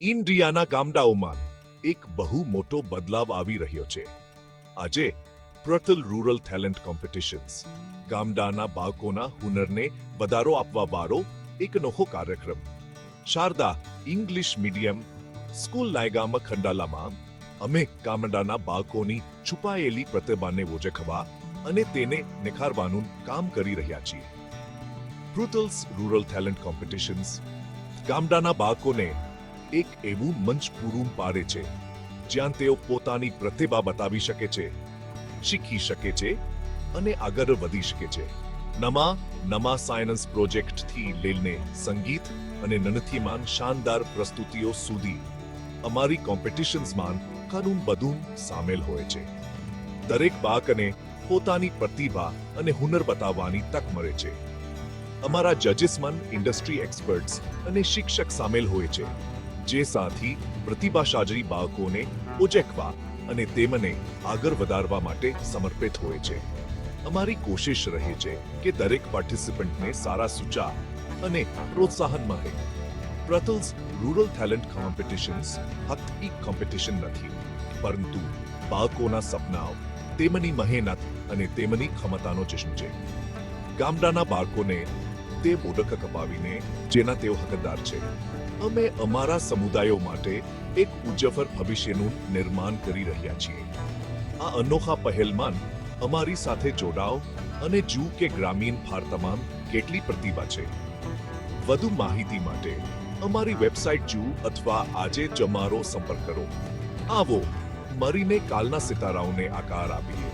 ઇન્ડિયાના ગામડાઓમાં એક બહુ મોટો બદલાવ આવી રહ્યો છે. આજે પ્રટલ રૂરલ ટેલેન્ટ કોમ્પિટિશન્સ ગામડાના બાળકોના હુનરને વધારો આપવા વાળો એક અનોખો કાર્યક્રમ. શારદા ઇંગ્લિશ મીડિયમ સ્કૂલ નાયગામ ખંડાલામાં અમે ગામડાના બાળકોની છુપાયેલી પ્રતિભાને ઓળખવા અને તેને નિખારવાનું કામ કરી રહ્યા છીએ. પ્રટલ્સ રૂરલ ટેલેન્ટ કોમ્પિટિશન્સ ગામડાના બાળકોને એક એવું મંચ પૂરું પાડે છે જ્યાં તેઓ પોતાની પ્રતિભા બતાવી શકે છે, શીખી શકે છે અને આગળ વધી શકે છે. નવા સાયન્સ પ્રોજેક્ટથી લઈને સંગીત અને નૃત્યમાં શાનદાર પ્રસ્તુતિઓ સુધી અમારી કોમ્પિટિશન્સમાં ઘણું બધું સામેલ હોય છે. દરેક બાળકને પોતાની પ્રતિભા અને હુનર બતાવવાની તક મળે છે. અમારા જજીસમાં ઇન્ડસ્ટ્રી એક્સપર્ટ્સ અને શિક્ષક સામેલ હોય છે જે સાથી પ્રતિભાશાળી બાળકોને ઓળખવા અને તેમને આગળ વધારવા માટે સમર્પિત હોય છે. અમારી કોશિશ રહે છે કે દરેક પાર્ટિસિપન્ટને સારા સુચાવ અને પ્રોત્સાહન મળે. પ્રટલ્સ રૂરલ ટેલેન્ટ કોમ્પિટિશન્સ ફક્ત એક કોમ્પિટિશન નથી, પરંતુ બાળકોના સપનાઓ, તેમની મહેનત અને તેમની ક્ષમતાનો જશ્ન છે. ગામડાના બાળકોને તે ઓળખ અપાવીને જેના તેઓ હકદાર છે, અમે અમારા સમુદાયો માટે એક ઉજ્જવળ ભવિષ્યનું નિર્માણ કરી રહ્યા છીએ. આ અનોખા પહેલમાં અમારી સાથે જોડાઓ અને જુઓ કે ગ્રામીણ ભારતમાં કેટલી પ્રતિભા છે. વધુ માહિતી માટે અમારી વેબસાઇટ જુઓ અથવા આજે જ અમારો સંપર્ક કરો. આવો મળીને કાલના સિતારાઓને આકાર આપીએ.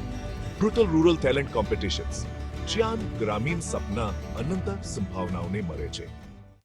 પ્રટલ રૂરલ ટેલેન્ટ કોમ્પિટિશન્સ જ્યાં ગ્રામીણ સપના અનંત સંભાવનાઓને મળે છે.